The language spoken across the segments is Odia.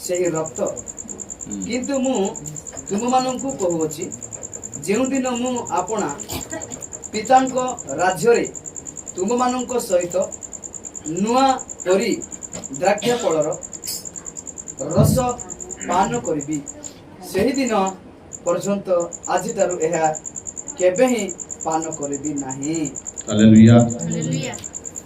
ସେହି ରକ୍ତ। କିନ୍ତୁ ମୁଁ ତୁମମାନଙ୍କୁ କହୁଅଛି, ଯେଉଁଦିନ ମୁଁ ଆପଣା ପିତାଙ୍କ ରାଜ୍ୟରେ ତୁମମାନଙ୍କ ସହିତ ନୂଆ କରି ଦ୍ରାକ୍ଷା ଫଳର ରସ ପାନ କରିବି, ସେହିଦିନ ପର୍ଯ୍ୟନ୍ତ ଆଜିଠାରୁ ଏହା କେବେ ହିଁ ପାନ କରିବି ନାହିଁ। ହାଲେଲୁୟା।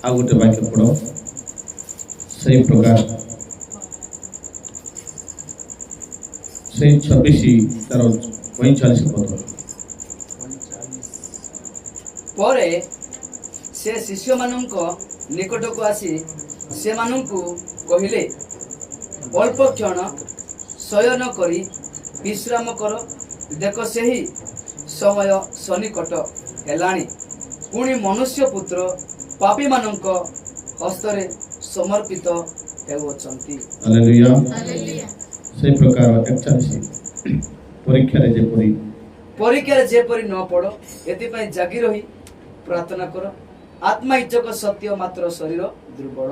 ଆଉ ଗୋଟେ ବାକ୍ୟ ପଢ ସେଇ ପ୍ରକାର ସେଇ 26 ତାର 45 ପଦ। ପରେ ସେ ଶିଷ୍ୟମାନଙ୍କ ନିକଟକୁ ଆସି ସେମାନଙ୍କୁ କହିଲେ, ଅଳ୍ପ କ୍ଷଣ ଶୟନ କରି ବିଶ୍ରାମ କର। ଦେଖ, ସେହି ସମୟ ସନ୍ନିକଟ ହେଲାଣି। ପୁଣି ମନୁଷ୍ୟ ପୁତ୍ର ପାପୀମାନଙ୍କ ହସ୍ତରେ ସମର୍ପିତ ହେଉଅଛନ୍ତି। ହାଲେଲୁୟା। ସେଇ ପ୍ରକାର 41 ପରୀକ୍ଷାରେ ଯେପରି ନ ପଡ, ଏଥିପାଇଁ ଜାଗି ରହି ପ୍ରାର୍ଥନା କର। ଆତ୍ମା ଇଚ୍ଛକ ସତ୍ୟ, ମାତ୍ର ଶରୀର ଦୁର୍ବଳ।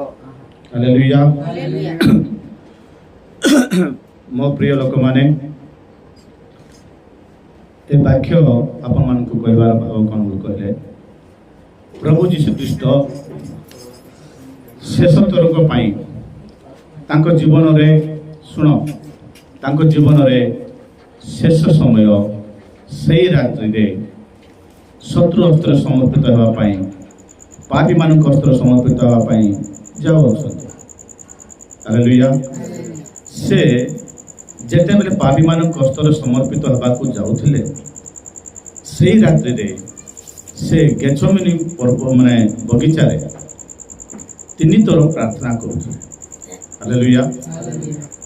ହାଲେଲୁୟା। ମୋ ପ୍ରିୟ ଲୋକମାନେ, ଏ ବାକ୍ୟ ଆପଣମାନଙ୍କୁ କହିବାର ଭାବ କ'ଣ କହିଲେ, ପ୍ରଭୁ ଯୀଶୁ ଖ୍ରୀଷ୍ଟ ଶେଷ ଥରକ ପାଇଁ ତାଙ୍କ ଜୀବନରେ ତାଙ୍କ ଜୀବନରେ ଶେଷ ସମୟ ସେଇ ରାତ୍ରିରେ ଶତ୍ରୁ ହସ୍ତରେ ସମର୍ପିତ ହେବା ପାଇଁ, ପାପୀମାନଙ୍କ ହସ୍ତରେ ସମର୍ପିତ ହେବା ପାଇଁ ଯାଉଅଛନ୍ତି। ହାଲେଲୁୟା। ସେ ଯେତେବେଳେ ପାପୀମାନଙ୍କ ହସ୍ତରେ ସମର୍ପିତ ହେବାକୁ ଯାଉଥିଲେ, ସେଇ ରାତ୍ରିରେ ସେ ଗେଥସେମନି ବଗିଚାରେ 3 ଥର ପ୍ରାର୍ଥନା କରୁଥିଲେ। ହାଲେଲୁୟା।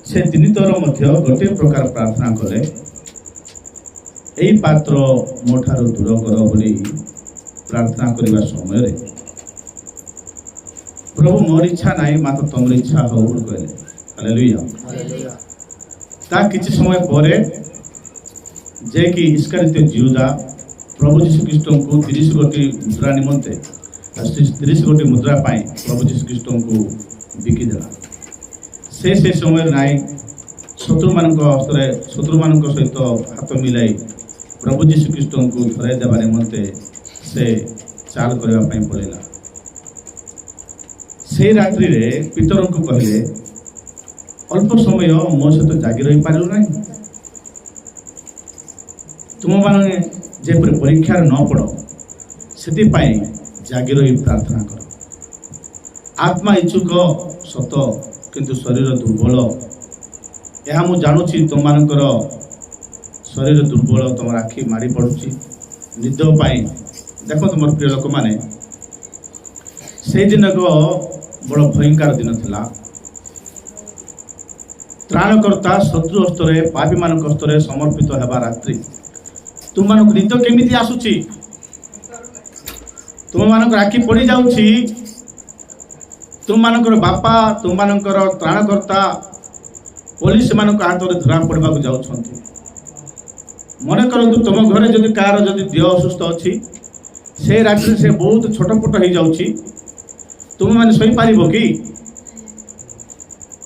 ସେ 3 ଥର ମଧ୍ୟ ଗୋଟିଏ ପ୍ରକାର ପ୍ରାର୍ଥନା କଲେ, ଏଇ ପାତ୍ର ମୋ ଠାରୁ ଦୂର କର ବୋଲି ପ୍ରାର୍ଥନା କରିବା ସମୟରେ, ପ୍ରଭୁ ମୋର ଇଚ୍ଛା ନାହିଁ, ମାତ୍ର ତମର ଇଚ୍ଛା ହଉ ବୋଲି କହିଲେ। ହାଲେଲୁୟା। ତା କିଛି ସମୟ ପରେ ଯେ କି ଇସ୍କାରିଓତ ଜିହୁଦା ପ୍ରଭୁ ଯୀଶୁ ଖ୍ରୀଷ୍ଟଙ୍କୁ 30 ଗୋଟି ମୁଦ୍ରା ନିମନ୍ତେ 30 ଗୋଟି ମୁଦ୍ରା ପାଇଁ ପ୍ରଭୁ ଯୀଶୁ ଖ୍ରୀଷ୍ଟଙ୍କୁ ବିକିଦେଲା। ସେ ସମୟରେ ନାହିଁ, ଶତ୍ରୁମାନଙ୍କ ସହିତ ହାତ ମିଳାଇ ପ୍ରଭୁ ଯୀଶୁ ଖ୍ରୀଷ୍ଟଙ୍କୁ ଧରାଇ ଦେବା ନିମନ୍ତେ ସେ ଚାଲ କରିବା ପାଇଁ ପଡ଼ିଲା। ସେଇ ରାତ୍ରିରେ ପିତରଙ୍କୁ କହିଲେ, ଅଳ୍ପ ସମୟ ମୋ ସହିତ ଜାଗି ରହିପାରିଲ ନାହିଁ? ତୁମମାନେ ଯେପରି ପରୀକ୍ଷାରେ ନ ପଡ଼, ସେଥିପାଇଁ ଜାଗି ରହି ପ୍ରାର୍ଥନା କର। ଆତ୍ମା ଇଚ୍ଛୁକ ସତ, କିନ୍ତୁ ଶରୀର ଦୁର୍ବଳ। ଏହା ମୁଁ ଜାଣୁଛି, ତୁମମାନଙ୍କର ଶରୀର ଦୁର୍ବଳ, ତୁମର ଆଖି ମାଡ଼ି ପଡ଼ୁଛି ନିଦ ପାଇଁ। ଦେଖନ୍ତୁ ମୋର ପ୍ରିୟ ଲୋକମାନେ, ସେଇଦିନ ଏକ ବଡ଼ ଭୟଙ୍କର ଦିନ ଥିଲା। ତ୍ରାଣକର୍ତ୍ତା ଶତ୍ରୁ ହସ୍ତରେ, ପାପୀମାନଙ୍କ ହସ୍ତରେ ସମର୍ପିତ ହେବା ରାତ୍ରି। ତୁମମାନଙ୍କୁ ନିଦ କେମିତି ଆସୁଛି? ତୁମମାନଙ୍କର ଆଖି ପଡ଼ି ଯାଉଛି। ତୁମମାନଙ୍କର ବାପା, ତୁମମାନଙ୍କର ତ୍ରାଣକର୍ତ୍ତା ପୋଲିସ ମାନଙ୍କ ହାତରେ ଧରା ପଡ଼ିବାକୁ ଯାଉଛନ୍ତି। ମନେ କରନ୍ତୁ, ତୁମ ଘରେ ଯଦି କାହାର ଦେହ ଅସୁସ୍ଥ ଅଛି, ସେ ରାତିରେ ସେ ବହୁତ ଛୋଟପଟ ହେଇଯାଉଛି, ତୁମମାନେ ଶୋଇପାରିବ କି?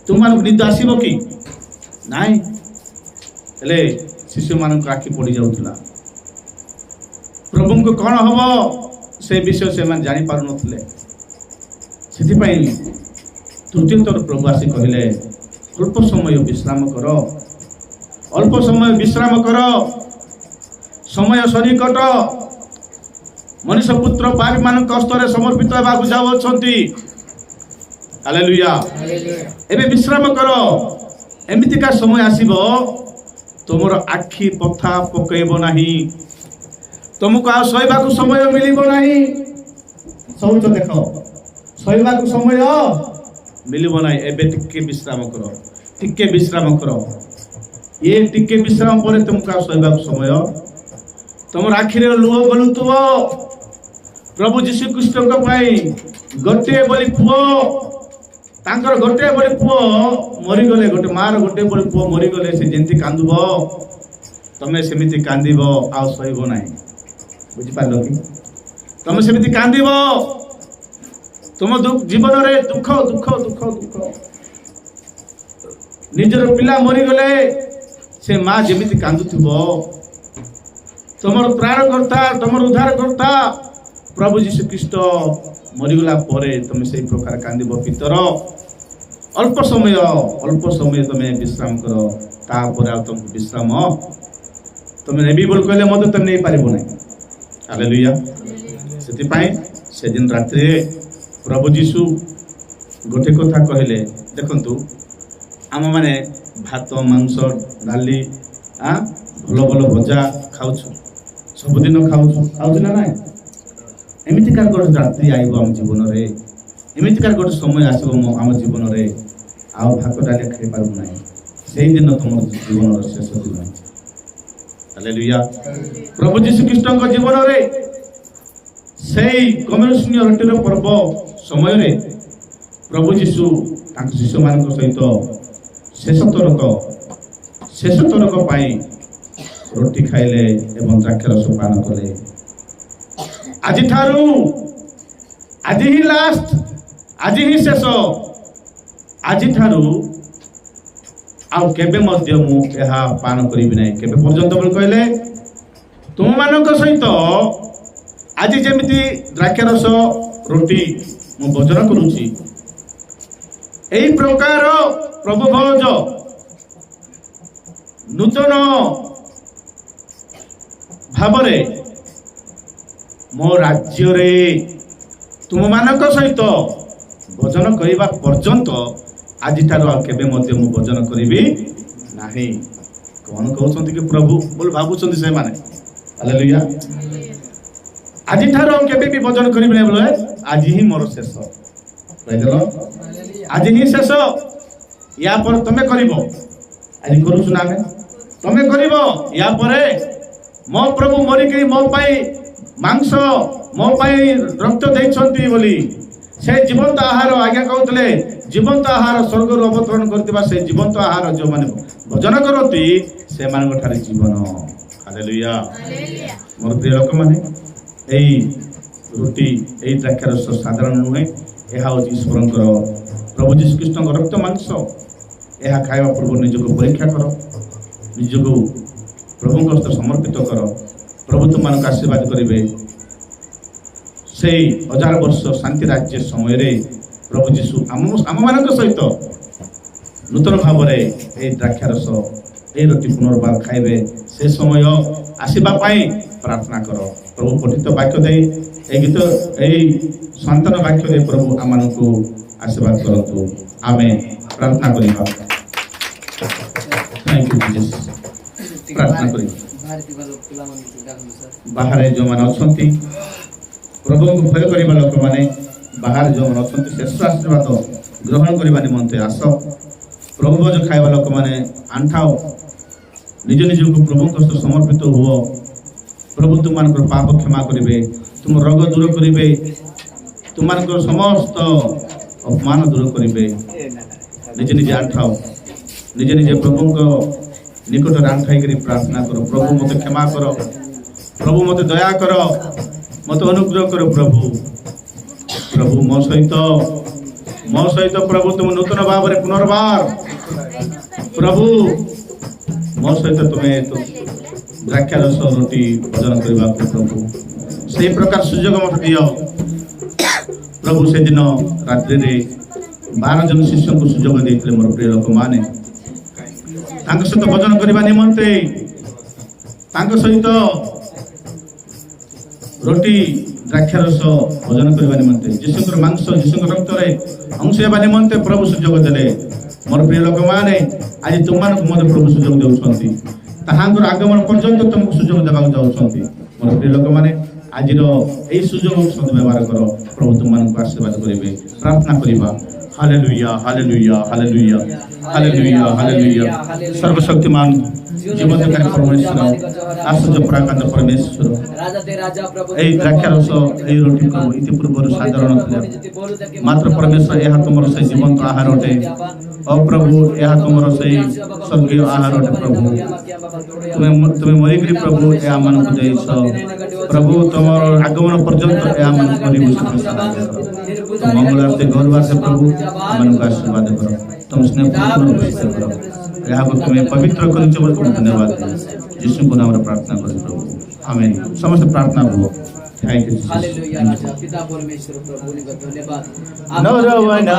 ତୁମମାନଙ୍କୁ ନିଦ ଆସିବ କି? ନାହିଁ। ହେଲେ ଶିଶୁମାନଙ୍କ ଆଖି ପଡ଼ି ଯାଉଥିଲା। ପ୍ରଭୁଙ୍କୁ କ'ଣ ହବ ସେ ବିଷୟ ସେମାନେ ଜାଣିପାରୁନଥିଲେ। ସେଥିପାଇଁ ତୃତୀୟ ଥର ପ୍ରଭୁ ଆସି କହିଲେ, ଅଳ୍ପ ସମୟ ବିଶ୍ରାମ କର, ଅଳ୍ପ ସମୟ ବିଶ୍ରାମ କର, ସମୟ ସନ୍ନିକଟ। ମଣିଷ ପୁତ୍ର ପାପୀମାନଙ୍କ ହସ୍ତରେ ସମର୍ପିତ ହେବାକୁ ଯାଉଅଛନ୍ତି। ହାଲେଲୁୟା। ଏବେ ବିଶ୍ରାମ କର। ଏମିତିକା ସମୟ ଆସିବ, ତୁମର ଆଖି ପଥା ପକେଇବ ନାହିଁ, ତୁମକୁ ଆଉ ଶୋଇବାକୁ ସମୟ ମିଳିବ ନାହିଁ। ଶୋଉଛ, ଦେଖ, ଶୋଇବାକୁ ସମୟ ମିଳିବ ନାହିଁ। ଏବେ ଟିକେ ବିଶ୍ରାମ କର, ଟିକେ ବିଶ୍ରାମ କର। ଇଏ ଟିକେ ବିଶ୍ରାମ ପରେ ତୁମକୁ ଆଉ ଶୋଇବାକୁ ସମୟ। ତୁମର ଆଖିରେ ଲୁହ ଗଳୁଥିବ। ପ୍ରଭୁ ଯୀଶୁ ଖ୍ରୀଷ୍ଟଙ୍କ ପାଇଁ ଗୋଟିଏ ବୋଲି ପୁଅ, ତାଙ୍କର ଗୋଟିଏ ବୋଲି ପୁଅ ମରିଗଲେ, ଗୋଟେ ମାର ଗୋଟିଏ ବୋଲି ପୁଅ ମରିଗଲେ, ସେ ଯେମିତି କାନ୍ଦୁବ, ତମେ ସେମିତି କାନ୍ଦିବ, ଆଉ ଶୋଇବ ନାହିଁ। ବୁଝିପାରିଲ କି? ତମେ ସେମିତି କାନ୍ଦିବ। ତୁମ ଜୀବନରେ ଦୁଃଖ ଦୁଃଖ ଦୁଃଖ ଦୁଃଖ ନିଜର ପିଲା ମରିଗଲେ ସେ ମା ଯେମିତି କାନ୍ଦୁଥିବ, ତମର ତ୍ରାଣକର୍ତ୍ତା ତମର ଉଦ୍ଧାରକର୍ତ୍ତା ପ୍ରଭୁ ଯୀଶୁଖ୍ରୀଷ୍ଟ ମରିଗଲା ପରେ ତମେ ସେଇ ପ୍ରକାର କାନ୍ଦିବ। ପିତର ଅଳ୍ପ ସମୟ ତମେ ବିଶ୍ରାମ କର, ତାପରେ ଆଉ ତମକୁ ବିଶ୍ରାମ ତମେ ନେବି ବୋଲି କହିଲେ ମଧ୍ୟ ତମେ ନେଇପାରିବ ନାହିଁ। ହାଲେଲୁୟା। ସେଥିପାଇଁ ସେଦିନ ରାତିରେ ପ୍ରଭୁ ଯୀଶୁ ଗୋଟେ କଥା କହିଲେ, ଦେଖନ୍ତୁ ଆମମାନେ ଭାତ ମାଂସ ଡାଲି ଭଲ ଭଲ ଭଜା ଖାଉଛୁ, ସବୁଦିନ ଖାଉଛୁ ନା ନାହିଁ? ଏମିତିକାର ଗୋଟେ ରାତ୍ରି ଆଇବ ଆମ ଜୀବନରେ, ଏମିତିକାର ଗୋଟେ ସମୟ ଆସିବ ଆମ ଜୀବନରେ ଆଉ ଭାତ ଡାଲି ଖାଇପାରିବୁ ନାହିଁ। ସେଇଦିନ ତମର ଜୀବନର ଶେଷ ଦିନ। ହାଲେଲୁୟା। ପ୍ରଭୁ ଯୀଶୁଖ୍ରୀଷ୍ଟଙ୍କ ଜୀବନରେ ସେଇ କମ୍ୟୁନିଷ୍ଟ ରୋଟିର ପର୍ବ ସମୟରେ ପ୍ରଭୁ ଯୀଶୁ ତାଙ୍କ ଶିଷ୍ୟମାନଙ୍କ ସହିତ ଶେଷ ଥରକ ପାଇଁ ରୁଟି ଖାଇଲେ ଏବଂ ଦ୍ରାକ୍ଷାରସ ପାନ କଲେ। ଆଜି ହିଁ ଲାଷ୍ଟ, ଆଜି ହିଁ ଶେଷ, ଆଜିଠାରୁ ଆଉ କେବେ ମଧ୍ୟ ମୁଁ ଏହା ପାନ କରିବି ନାହିଁ। କେବେ ପର୍ଯ୍ୟନ୍ତ ବୋଲି କହିଲେ, ତୁମମାନଙ୍କ ସହିତ ଆଜି ଯେମିତି ଦ୍ରାକ୍ଷାରସ ରୁଟି ମୁଁ ଭୋଜନ କରୁଛି, ଏହି ପ୍ରକାର ପ୍ରଭୁ ଭୋଜ ନୂତନ ଭାବରେ ମୋ ରାଜ୍ୟରେ ତୁମମାନଙ୍କ ସହିତ ଭୋଜନ କରିବା ପର୍ଯ୍ୟନ୍ତ ଆଜିଠାରୁ ଆଉ କେବେ ମଧ୍ୟ ମୁଁ ଭୋଜନ କରିବି ନାହିଁ। କଣ କହୁଛନ୍ତି କି ପ୍ରଭୁ ବୋଲି ଭାବୁଛନ୍ତି ସେମାନେ। ହାଲେଲୁୟା। ଆଜିଠାରୁ ଆଉ କେବେ ବି ଭୋଜନ କରିବି ନାହିଁ ବୋଲେ ଆଜି ହିଁ ମୋର ଶେଷ। ଆଜି ହିଁ ଶେଷ, ୟା ପରେ ତମେ କରିବ। ଆଜି କରୁଛୁ ନା ଆମେ? ତମେ କରିବ। ୟା ପରେ ମୋ ପ୍ରଭୁ ମରିକିରି ମୋ ପାଇଁ ମାଂସ, ମୋ ପାଇଁ ରକ୍ତ ଦେଇଛନ୍ତି ବୋଲି ସେ ଜୀବନ୍ତ ଆହାର, ଆଜ୍ଞା କହୁଥିଲେ ଜୀବନ୍ତ ଆହାର ସ୍ୱର୍ଗରୁ ଅବତରଣ କରିଥିବା ସେ ଜୀବନ୍ତ ଆହାର ଯେଉଁମାନେ ଭୋଜନ କରନ୍ତି ସେମାନଙ୍କ ଠାରେ ଜୀବନ। ହାଲେଲୁୟା। ମୋର ପ୍ରିୟ ଲୋକମାନେ, ଏଇ ରୁଟି ଏଇ ଦ୍ରାକ୍ଷାରସ ସାଧାରଣ ନୁହେଁ, ଏହା ହେଉଛି ଈଶ୍ୱରଙ୍କର ପ୍ରଭୁ ଯୀଶୁଖ୍ରୀଷ୍ଟଙ୍କ ରକ୍ତ ମାଂସ। ଏହା ଖାଇବା ପୂର୍ବରୁ ନିଜକୁ ପରୀକ୍ଷା କର, ନିଜକୁ ପ୍ରଭୁଙ୍କ ହସ୍ତ ସମର୍ପିତ କର। ପ୍ରଭୁ ତୁମମାନଙ୍କୁ ଆଶୀର୍ବାଦ କରିବେ। ସେଇ 1000 ବର୍ଷ ଶାନ୍ତି ରାଜ୍ୟ ସମୟରେ ପ୍ରଭୁ ଯୀଶୁ ଆମମାନଙ୍କ ସହିତ ନୂତନ ଭାବରେ ଏଇ ଦ୍ରାକ୍ଷାରସ ଏଇ ରୁଟି ପୁନର୍ବାର ଖାଇବେ। ସେ ସମୟ ଆସିବା ପାଇଁ ପ୍ରାର୍ଥନା କର। ପ୍ରଭୁ ପଠିତ ବାକ୍ୟ ଦେଇ ଏଇ ସନ୍ତାନ ବାକ୍ୟ ଦେଇ ପ୍ରଭୁ ଆମମାନଙ୍କୁ ଆଶୀର୍ବାଦ କରନ୍ତୁ। ଆମେ ପ୍ରାର୍ଥନା କରିବା। Thank you Jesus. ପ୍ରାର୍ଥନା କରିବା। ବାହାରେ ଯେଉଁମାନେ ଅଛନ୍ତି, ପ୍ରଭୁଙ୍କୁ ଭୟ କରିବା ଲୋକମାନେ ବାହାରେ ଯେଉଁମାନେ ଅଛନ୍ତି, ଶେଷ ଆଶୀର୍ବାଦ ଗ୍ରହଣ କରିବା ନିମନ୍ତେ ଆସ। ପ୍ରଭୁ ଭୋଜ ଖାଇବା ଲୋକମାନେ ଆଣ୍ଠାଅ, ନିଜ ନିଜକୁ ପ୍ରଭୁଙ୍କ ସହ ସମର୍ପିତ ହୁଅ। ପ୍ରଭୁ ତୁମମାନଙ୍କର ପାପ କ୍ଷମା କରିବେ, ତୁମ ରୋଗ ଦୂର କରିବେ, ତୁମମାନଙ୍କର ସମସ୍ତ ଅପମାନ ଦୂର କରିବେ। ନିଜେ ନିଜେ ଆଣ୍ଠାଅ, ନିଜେ ନିଜେ ପ୍ରଭୁଙ୍କ ନିକଟରେ ଆଣ୍ଠାଇକରି ପ୍ରାର୍ଥନା କର। ପ୍ରଭୁ ମୋତେ କ୍ଷମା କର, ପ୍ରଭୁ ମୋତେ ଦୟା କର, ମୋତେ ଅନୁଗ୍ରହ କର। ପ୍ରଭୁ ମୋ ସହିତ ପ୍ରଭୁ ତୁମ ନୂତନ ଭାବରେ ପୁନର୍ବାର ପ୍ରଭୁ ମୋ ସହିତ ତୁମେ ଦ୍ରାକ୍ଷାରସ ରୁଟି ଭୋଜନ କରିବାକୁ ପ୍ରଭୁ ସେହି ପ୍ରକାର ସୁଯୋଗ ମୋତେ ଦିଅ। ପ୍ରଭୁ ସେଦିନ ରାତ୍ରିରେ 12 ଜଣ ଶିଷ୍ୟଙ୍କୁ ସୁଯୋଗ ଦେଇଥିଲେ। ମୋର ପ୍ରିୟ ଲୋକମାନେ, ତାଙ୍କ ସହିତ ଭୋଜନ କରିବା ନିମନ୍ତେ, ତାଙ୍କ ସହିତ ରୁଟି ଦ୍ରାକ୍ଷାରସ ଭୋଜନ କରିବା ନିମନ୍ତେ, ଯୀଶୁଙ୍କର ମାଂସ ଯୀଶୁଙ୍କ ରକ୍ତରେ ଅଂଶ ହେବା ନିମନ୍ତେ ପ୍ରଭୁ ସୁଯୋଗ ଦେଲେ। ମୋର ପ୍ରିୟ ଲୋକମାନେ, ଆଜି ତୁମମାନଙ୍କୁ ମଧ୍ୟ ପ୍ରଭୁ ସୁଯୋଗ ଦେଉଛନ୍ତି। ତାହାଙ୍କର ଆଗମନ ପର୍ଯ୍ୟନ୍ତ ତୁମକୁ ସୁଯୋଗ ଦେବାକୁ ଯାଉଛନ୍ତି। ମୋର ପ୍ରିୟ ଲୋକମାନେ, ଆଜିର ଏହି ସୁଯୋଗ ସଦ୍ବ୍ୟବହାର କର। ପ୍ରଭୁ ତୁମମାନଙ୍କୁ ଆଶୀର୍ବାଦ କରିବେ। ପ୍ରାର୍ଥନା କରିବା। Hallelujah, hallelujah, hallelujah, hallelujah, hallelujah. ସର୍ବଶକ୍ତିମାନ ଜୀବନକାରୀ ପରମେଶ୍ୱର, ଆଶ୍ଚର୍ଯ୍ୟ ପରାକାନ୍ତ ପରମେଶ୍ୱର, ଏହି ଦ୍ରାକ୍ଷାରସ ଏହି ରୁଟି ପ୍ରଭୁ ଇତିପୂର୍ବରୁ ସାଧାରଣ ଥିଲା, ମାତ୍ର ପରମେଶ୍ୱର ଏହା ତୁମର ସେହି ଜୀବନ୍ତ ଆହାର ଅଟେ। ଓ ପ୍ରଭୁ, ଏହା ତୁମର ସେହି ସ୍ୱର୍ଗୀୟ ଆହାର ଅଟେ। ପ୍ରଭୁ ତୁମେ ମରିକିରି ପ୍ରଭୁ ଏ ଆମମାନଙ୍କୁ ଦେଇଛ। प्रभु तुम आगमन पर्यंत मंगल आरती घर से प्रभु मन को आशीर्वाद करो तुम स्नेह करो यहाँ को तुम्हें पवित्र कर धन्यवाद यीशु को नाम प्रार्थना करो प्रभु आमेन समस्त प्रार्थना हो थैंक यू हालेलुया राजा पिता परमेश्वर प्रभु ने धन्यवाद नरवना